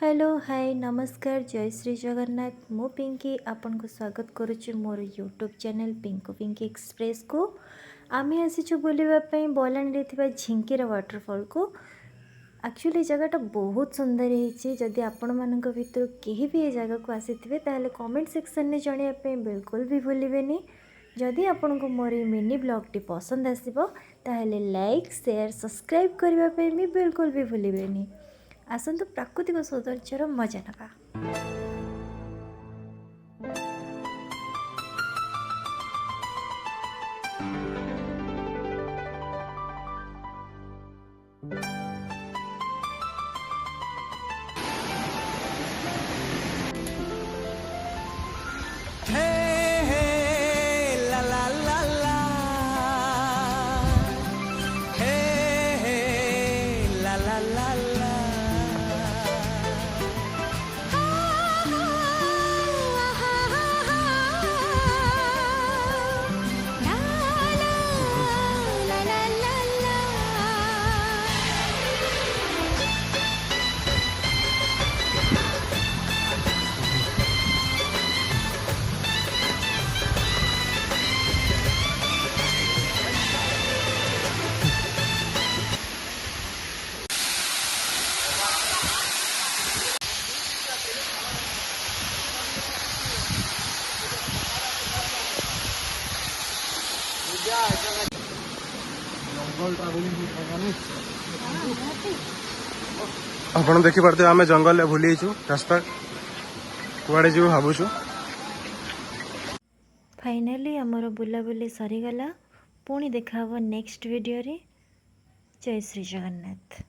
Hello hi नमस्कार जय श्री जगन्नाथ मु पिंकी आपन को स्वागत करुच्ची मोर YouTube channel Pinku Pinky express को आमे आसीचु बुलावाई बलाणी झिंकीर वाटरफॉल को। एक्चुअली जगहटा बहुत सुंदर है। जदि आपण मान भर कहीं भी ये जगह को आसी ताले कमेंट सेक्शन में जनवाई बिल्कुल भी भूलें। जदि आपण को मोर मिनी ब्लॉगटी पसंद आसो ताहले लाइक शेयर सब्सक्राइब करने भी बिल्कुल भी भूलें। आसतु प्राकृतिक सौंदर्यर मजा नवा। आपण देखी पारते आमे जंगल ले भूली रास्ता कुआडे जीव भाबुछु। फाइनली आमर बुलाबुली सरीगला। पुणी देखा नेक्स्ट वीडियो रे। जय श्री जगन्नाथ।